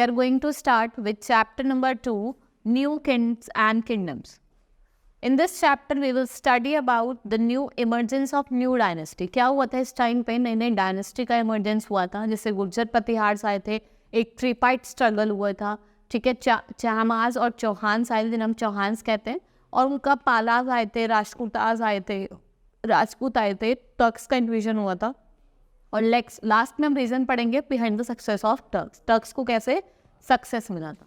are going to start with chapter number 2, New Kings and Kingdoms. In this chapter, we will study about the new emergence of new dynasty. क्या हुआ था इस time पे? नई नई dynasty का emergence हुआ था, जैसे गुर्जर प्रतिहार आए थे, एक ट्रीपाइट स्ट्रगल हुआ था, ठीक है, चाहमाज और चौहान आए, जिन्हें हम चौहान्स कहते हैं, और उनका पालाज आए थे, राजपूताज आए थे, राजपूत आए थे, टर्क्स का इन्वेजन हुआ था, और लास्ट में हम रीजन पढ़ेंगे behind the success of Turks, Turks को कैसे सक्सेस मिला था.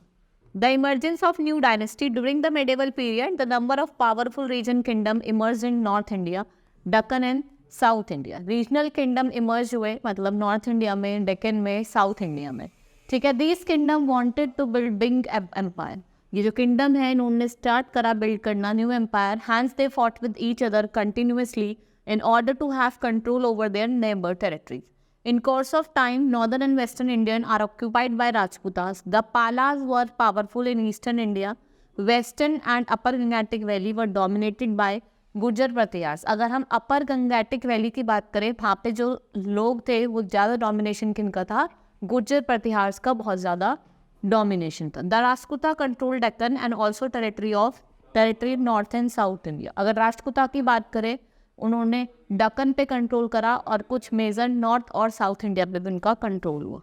The emergence of new dynasty during the medieval period, the number of powerful region kingdom emerged in North India, Deccan and South India. Regional kingdom emerge हुए, मतलब North India में, Deccan में, South India में, ठीक है. These kingdom wanted to build big empire. ये जो kingdom है, इन्होंने start करा build करना new empire. Hence they fought with each other continuously in order to have control over their neighbor territories. In course of time, northern and western India are occupied by Rajputas. The Palas were powerful in eastern India. Western and upper Gangetic Valley were dominated by Gurjar प्रतिहार. अगर हम अपर Gangetic valley की बात करें, वहाँ पे जो लोग थे वो ज़्यादा डोमिनेशन किनका था? गुर्जर प्रतिहार का बहुत ज़्यादा डोमिनेशन था. The Rajputa control Deccan and also territory north and south India. अगर राजपूता की बात करें, उन्होंने दक्कन पे कंट्रोल करा और कुछ मेजर नॉर्थ और साउथ इंडिया पे भी उनका कंट्रोल हुआ.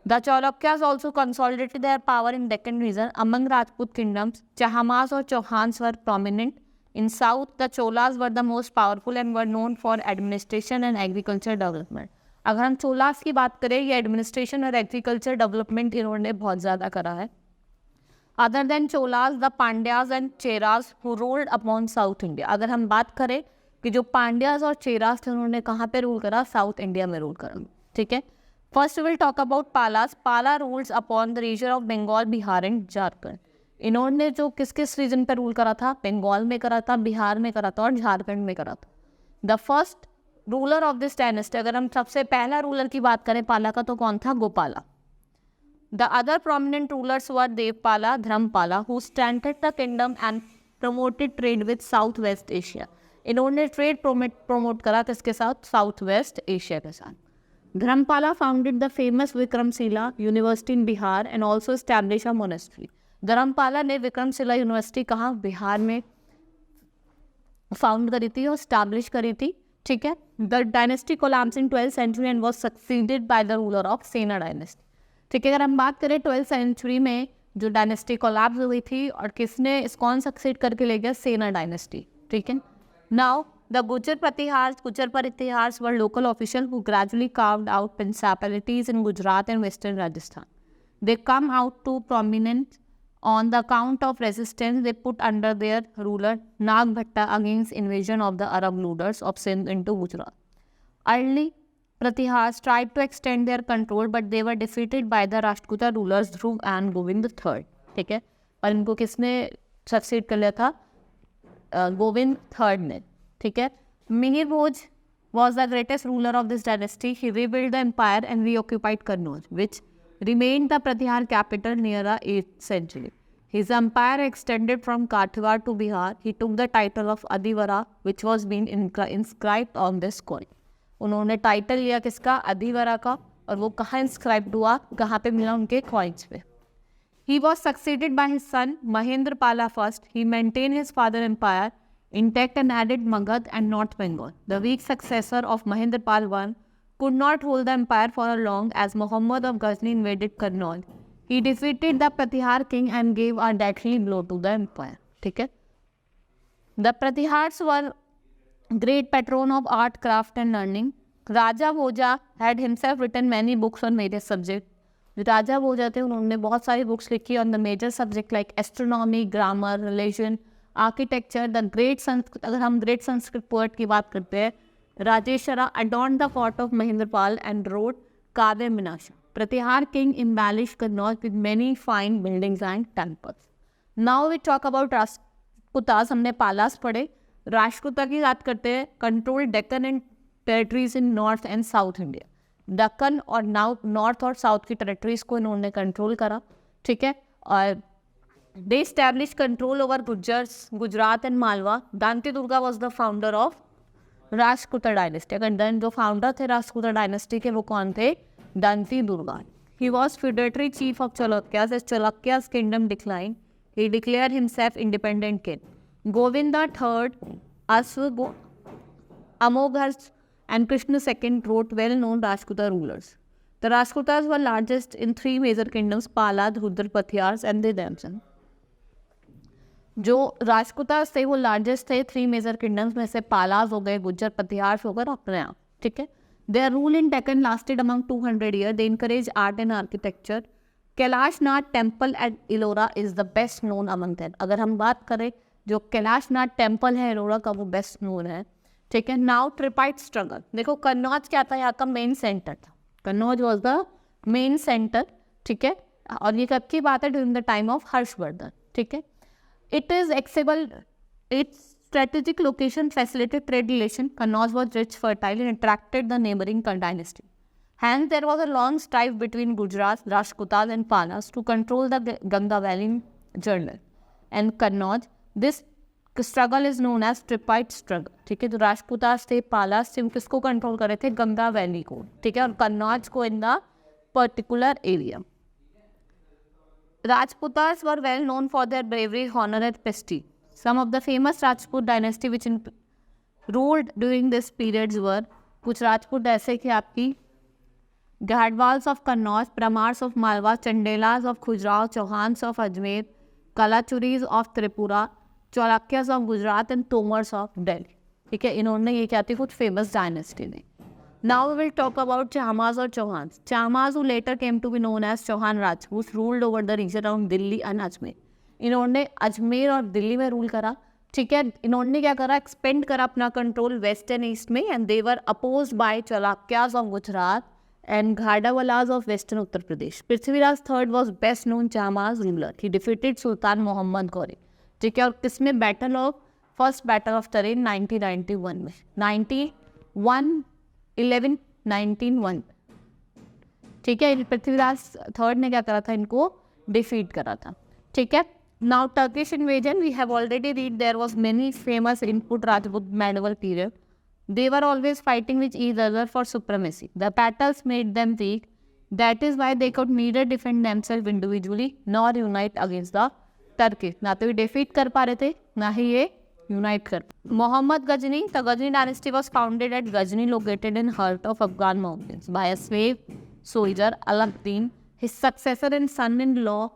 The Chalukyas also consolidated their power in Deccan region among Rajput kingdoms. Chahamas और Chauhans were prominent. In south the Cholas were the most powerful and were known for administration and agriculture development. अगर हम चोलास की बात करें, ये एडमिनिस्ट्रेशन और एग्रीकल्चर डेवलपमेंट इन्होंने बहुत ज़्यादा करा है. Other than Cholas, the Pandyas and Cheras who ruled upon south India. अगर हम बात करें कि जो पांड्याज और चेरास थे, उन्होंने कहाँ पे रूल करा? साउथ इंडिया में रूल करा, ठीक है. First will talk about Palas. Pala rules upon the region of Bengal, Bihar and Jharkhand. इन्होंने जो किस किस रीजन पे रूल करा था? बंगाल में करा था, बिहार में करा था और झारखंड में करा था. The first ruler of this dynasty, अगर हम सबसे पहला रूलर की बात करें पाला का, तो कौन था? Gopala. The other prominent rulers were Devpala, Dharampala, who strengthened the kingdom and promoted trade with Southwest Asia. इन्होंने ट्रेड प्रमोट करा किसके साथ? साउथ वेस्ट एशिया के साथ. Dharmapala founded the famous Vikramshila university in Bihar and also establish a monastery. Dharmapala ने Vikramshila university कहाँ? बिहार में found करी थी और स्टैब्लिश करी थी, ठीक है. The dynasty collapsed in 12th century and was succeeded by the ruler of सेना डायनेस्टी. ठीक है, अगर हम बात करें 12th century में जो डायनेस्टी कोलैप्स हुई थी और किसने इसको सक्सीड करके ले गया? सेना डायनेस्टी, ठीक है. Now the Gurjara Pratihara were local official who gradually carved out principalities in Gujarat and western Rajasthan. They come out to prominent on the account of resistance they put under their ruler Nagabhata against invasion of the Arab rulers of Sindh into Gujarat. Early Pratihars tried to extend their control, but they were defeated by the Rashtrakuta rulers Dhruv and Govind III. ठीक है, और इनको किसने succeed कर लिया था? Govind third ने, ठीक है. मिहिर भोज was the greatest ruler of this dynasty. He rebuilt the empire and reoccupied Kannauj, which remained the Pratihar capital near the 8th century. His empire extended from Kathiawar to Bihar. He took the title of Adivara, which was being inscribed on this coin. उन्होंने title लिया किसका? अधिवरा का, और वो कहाँ inscribed हुआ? कहाँ पे मिला? उनके कॉइन्स पे. He was succeeded by his son Mahendrapala first. He maintained his father empire intact and added Magad and North Bengal. The weak successor of Mahendrapal I could not hold the empire for long as Muhammad of Ghazni invaded Kannauj. He defeated the Pratihar king and gave a deadly blow to the empire. ठीक है. The Pratihars were great patron of art, craft and learning. Raja Bhoja had himself written many books on various subjects. राजा भोजा थे, उन्होंने बहुत सारी books लिखी on the major subject like astronomy, grammar, religion, architecture. The great Sanskrit, अगर हम great Sanskrit poet की बात करते हैं, Rajeshwara adorned the fort of Mahendrapal and wrote काव्य मीनाक्षा. प्रतिहार king embellished Kannauj with many fine buildings and temples. Now we talk about राजपूतास. हमने पालास पढ़े. राजपूता की बात करते हैं. Control Deccan and territories in north and south India. Deccan और नॉर्थ और साउथ की टेरिटरीज को इन्होंने कंट्रोल करा, ठीक है. और they establish control over Gurjars, Gujarat and Malwa. Danti Durga was the founder of Rajputa dynasty. अगर देन जो फाउंडर थे राजपूता डायनेस्टी के, वो कौन थे? Danti Durga, He was feudatory chief of Chalukyas. As Chalukya's kingdom declined, he declared himself independent king. Govinda III, Ashwa, Amogharsh, and Krishna II wrote well-known Rajputa rulers. The Rajputas were largest in three major kingdoms, Pala, Rudra, Patyars, and they themselves. जो राजपुतास थे वो largest थे three major kingdoms में से पालास हो गए, गुज्जर, पतिहार हो गए, अपने आप, ठीक है. Their rule in Deccan lasted among 200 year. They encourage art and architecture. Kailashnath temple at Ellora is the best known among that. अगर हम बात करें जो कैलाशनाथ टेम्पल है इलोरा का वो बेस्ट नोन है, ठीक है. Now tripartite struggle. देखो कन्नौज क्या था, यहाँ का मेन सेंटर था. Kannauj was the main centre, ठीक है. और ये कब की बात है, during the time of Harshavardhana, ठीक है. It is accessible. Its strategic location facilitated trade relation. Kannauj was rich, fertile, and attracted the neighboring dynasty. Hence, there was a long strife between Gujarat, Rajputas, and Palas to control the Ganga Valley journey. And Kannauj, this struggle is known as Tripartite struggle. ठीक है, जो राजपुतास थे, पालास थे, वो किसको control कर रहे थे, गंगा वैली को, ठीक है, और कन्नौज को in the particular area. Rajputas were well known for their bravery, honor, and prestige. Some of the famous Rajput dynasty which ruled during this periods were कुछ राजपूत ऐसे कि आपकी Gahadavalas of Kannauj, Paramaras of Malwa, Chandelas of Khajuraho, Chauhans of Ajmer, Kalachuris of Tripura, Chalukyas of Gujarat and Tomars of Delhi. ठीक है, इन्होंने ये क्या थी कुछ फेमस डायनेस्टी ने. Now we will talk about Chahmas or Chauhans. Chahmas, who later came to be known as Chauhan Rajputs, ruled over the region around Delhi and Ajmer. इन्होंने अजमेर और दिल्ली में रूल करा, ठीक है. इन्होंने क्या करा, एक्सपेंड करा अपना कंट्रोल वेस्ट एंड ईस्ट में. And they were oppose by Chalukyas of Gujarat and Ghatavalas of western Uttar Pradesh. Prithviraj third was best known Chahamas ruler. He defeated sultan Mohammad Ghori, ठीक है. और किसमें, battle of first battle of Tarain 1991 में, 1911 ठीक है. पृथ्वीराज थर्ड ने क्या करा था, इनको डिफीट करा था, ठीक है. Now Turkish invasion, we have already read there was many famous input Rajput medieval period. They were always fighting which each other for supremacy. The battles made them weak. That is why they could neither defend themselves individually nor unite against the Turkey. ना तो ये defeat कर पा रहे थे, ना ही ये unite कर. Mohammad Ghazni, the Ghazni dynasty was founded at Ghazni, located in heart of Afghan mountains, by a slave soldier Aladdin. His successor and son-in-law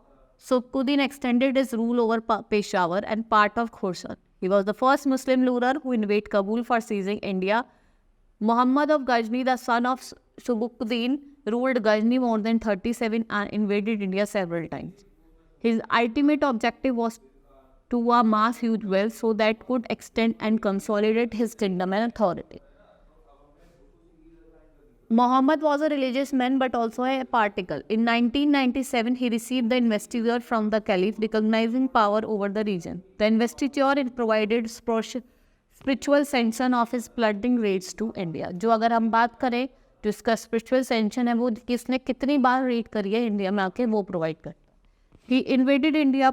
Subkuddin extended his rule over Peshawar and part of Khorasan. He was the first Muslim ruler who invaded Kabul for seizing India. Muhammad of Ghazni, the son of Subkuddin, ruled Ghazni more than 37 and invaded India several times. His ultimate objective was to amass huge wealth so that could extend and consolidate his kingdom and authority. Muhammad was a religious man but also a particle. In 1997, he received the investiture from the Caliph, recognizing power over the region. The investiture provided spiritual sanction of his flooding raids to India. जो अगर हम बात करें जो इसका spiritual sanction है वो किसने कितनी बार रेड करी है इंडिया में आके वो प्रोवाइड करता है. He invaded India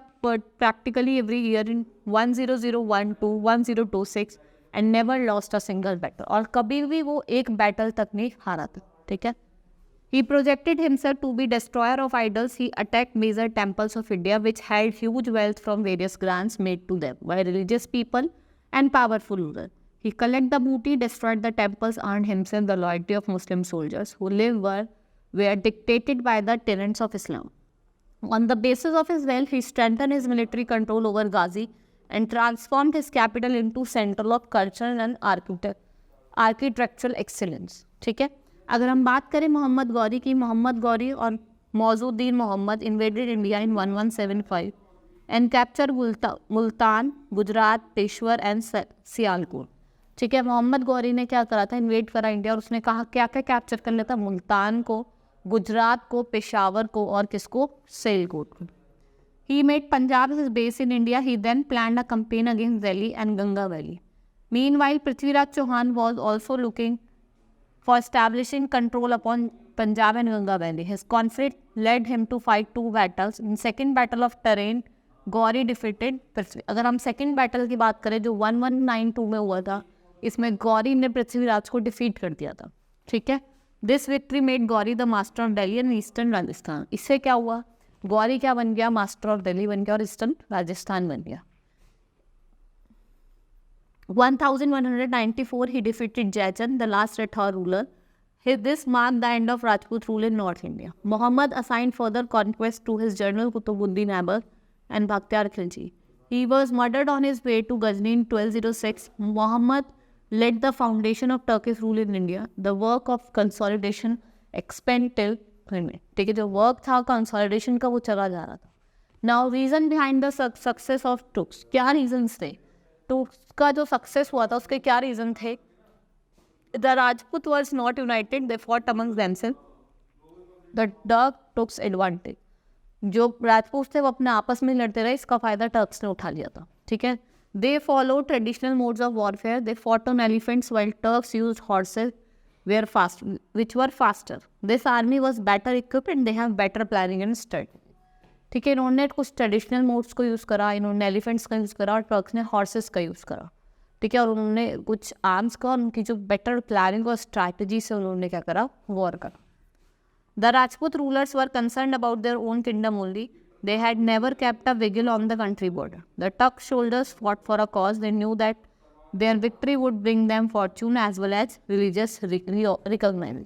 practically every year in 10012 to 1026 and never lost a single battle. और कभी भी वो एक बैटल तक नहीं हारा था, ठीक है. He projected himself to be destroyer of idols. He attacked major temples of India which held huge wealth from various grants made to them by religious people and powerful rulers. He collected the booty, destroyed the temples, earned himself the loyalty of Muslim soldiers who were dictated by the tenets of Islam. On the basis of his wealth, he strengthened his military control over Ghazi and transformed his capital into center of cultural and architectural excellence. ठीक है. अगर हम बात करें मोहम्मद गौरी की, मोहम्मद गौरी और मौजूद्दीन Mohammad invaded India in 1175 and captured Multan, Gujarat, पेशवर and Sialkot. ठीक है. मोहम्मद गौरी ने क्या करा था, इन्वेड करा इंडिया और उसने कहा क्या क्या कैप्चर कर लेता, मुल्तान को, गुजरात को, पेशावर को और किसको, सियालकोट को. He made Punjab his base in India. He then planned a campaign against Delhi and Ganga Valley. Meanwhile, Prithviraj Chauhan was also looking for establishing control upon Punjab and Ganga Valley. His conflict led him to fight two battles. In second battle of Tarain, Ghori defeated Prithvi. अगर हम second battle की बात करें जो 1192 में हुआ था, इसमें गौरी ने पृथ्वीराज को डिफीट कर दिया था. ठीक है. This victory made Gauri the master of Delhi and eastern Rajasthan. इससे क्या हुआ, गौरी क्या बन गया, मास्टर ऑफ दिल्ली बन गया और ईस्टर्न राजस्थान बन गया। 1194 he defeated Jaichand, the last Rathore ruler. This marked the end of Rajput rule in North India. Muhammad assigned further conquest to his general Qutbuddin Aibak and Bakhtiar Khilji. He was murdered on his way to Ghazni in 1206. Muhammad laid the foundation of Turkish rule in India. The work of consolidation expanded till present. ठीक है, जो work था consolidation का वो चला जा रहा था। Now reason behind the success of Turks, क्या रीजंस थे टुक्स का जो सक्सेस हुआ था उसके क्या रीजन थे? The Rajput was not united, they fought amongst themselves, the Turk Turks advantage. जो राजपूत थे वो अपने आपस में लड़ते रहे, इसका फायदा टर्क्स ने उठा लिया था। ठीक है, they follow traditional modes of warfare, they fought on elephants while Turks used horses which were faster. This army was better equipped and they have better planning and strategy. ठीक है, इन्होंने कुछ ट्रेडिशनल मोड्स को use करा, इन्होंने elephants का use करा और टर्क्स ने हॉर्सेस का यूज़ करा। ठीक है, और उन्होंने कुछ आर्म्स का, उनकी जो बेटर प्लानिंग और स्ट्रैटेजी से उन्होंने क्या करा, वॉर करा। The Rajput rulers were concerned about their own kingdom only, they had never kept a vigil on the country border. The Turk soldiers fought for a cause, they knew that their victory would bring them fortune as well as religious recognition.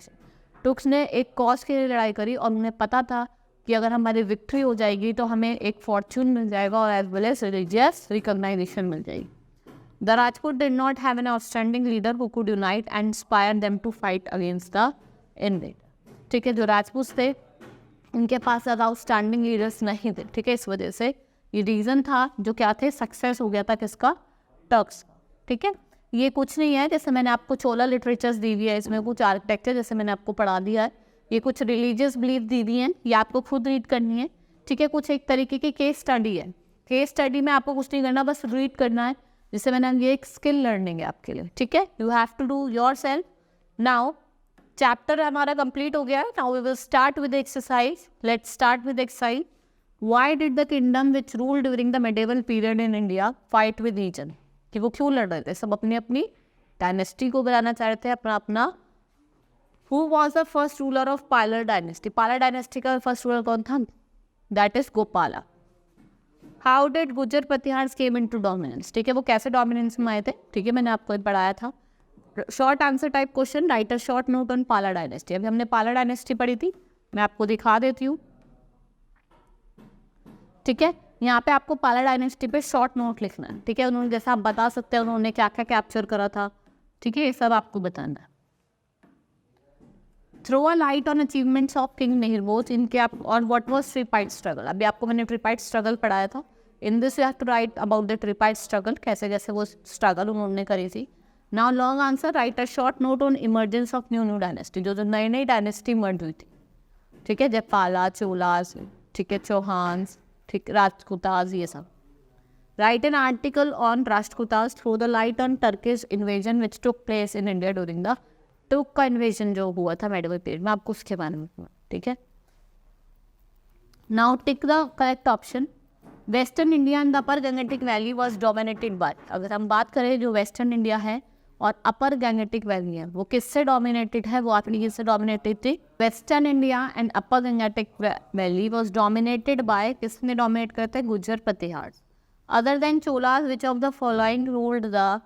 Takes ने एक cause के लिए लड़ाई करी और उन्हें पता था कि अगर हमारी विक्ट्री हो जाएगी तो हमें एक फॉर्चून मिल जाएगा और as well as religious recognization मिल जाएगी। The Rajput did not have an outstanding leader who could unite and inspire them to fight against the invader. ठीक है, जो राजपूत थे उनके पास ज़्यादा आउटस्टैंडिंग लीडर्स नहीं थे। ठीक है, इस वजह से ये रीज़न था जो क्या थे, सक्सेस हो गया था किसका, टर्क्स। ठीक है, ये कुछ नहीं है, जैसे मैंने आपको चोला लिटरेचर्स दी हुई है, इसमें कुछ आर्किटेक्चर जैसे मैंने आपको पढ़ा दिया है, ये कुछ रिलीजियस बिलीफ दी हुई हैं, ये आपको खुद रीड करनी है। ठीक है, कुछ एक तरीके की केस स्टडी है, केस स्टडी में आपको कुछ नहीं करना, बस रीड करना है, जिससे मैंने ये एक स्किल लर्निंग है आपके लिए। ठीक है, you have to do yourself. Now chapter हमारा कंप्लीट हो गया है। Now we will start with exercise. Let's start with exercise. Why did the kingdom which rule during the medieval period in India fight with each other? कि वो क्यों लड़ रहे थे? सब अपनी अपनी डायनेस्टी को बनाना चाह रहे थे, अपना अपना। Who was the first ruler of parlour dynasty? Parlour dynasty का फर्स्ट रूलर कौन था? That is Gopala. How did गुजर प्रतिहार्स केम इनटू डोमिनेंस? ठीक है, वो कैसे डोमिनेंस में आए थे? ठीक है, मैंने आपको पढ़ाया था। Short answer type question, right a short note on पाला डायनेस्टी। अभी हमने पाला डायनेस्टी पढ़ी थी, मैं आपको दिखा देती हूँ। ठीक है, यहाँ पे आपको पाला डायनेस्टी पे शॉर्ट नोट लिखना है। ठीक है, उन्होंने जैसा आप बता सकते हैं उन्होंने क्या क्या कैप्चर करा था। ठीक है, ये सब आपको बताना है। Throw a light on achievements of king Mihirbhoj, इनके आप, और व्हाट वाज ट्रिपाइट स्ट्रगल। अभी आपको मैंने ट्रिपाइट स्ट्रगल पढ़ाया था। In this you have to write about the tripartite struggle, कैसे कैसे वो स्ट्रगल उन्होंने करी थी। Now long answer, write a short note on emergence of new dynasty, जो जो नई नई डायनेस्टी इमर्ज हुई थी। ठीक है, जब पाला, चोलास, ठीक है, चौहान्स, ठीक, राजपूतास, ये सब। Write an article on Rashtrakutas, throw the light on Turkish invasion which took place in India during the तुर्क का इन्वेजन जो हुआ था मेडिवल पीरियड में, आपको उसके बारे में। ठीक है, now tick the correct option. Western India and the upper Gangetic valley was dominated bye, अगर हम बात करें जो वेस्टर्न इंडिया है और अपर गंगेटिक वैली है वो किससे डोमिनेटेड है? वो आपने किससे डोमिनेटेड थी? Western India and upper Gangetic valley was dominated by, किसने डोमिनेट करते हैं? Gurjara Pratiharas. Other than Cholas which of the following ruled the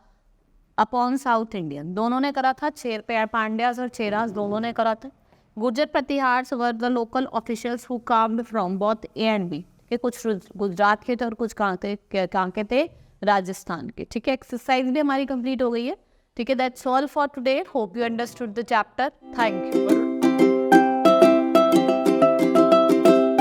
upon south Indian? दोनों ने करा था, पांड्यास और चेरास दोनों ने करा था। Gurjara Pratiharas were the local officials who came from both A and B, के कुछ गुजरात के थे और कुछ कहाँ के थे? राजस्थान के। ठीक है, एक्सरसाइज भी हमारी कंप्लीट हो गई है। ठीक है, that's all for today. Hope you understood the chapter. Thank you.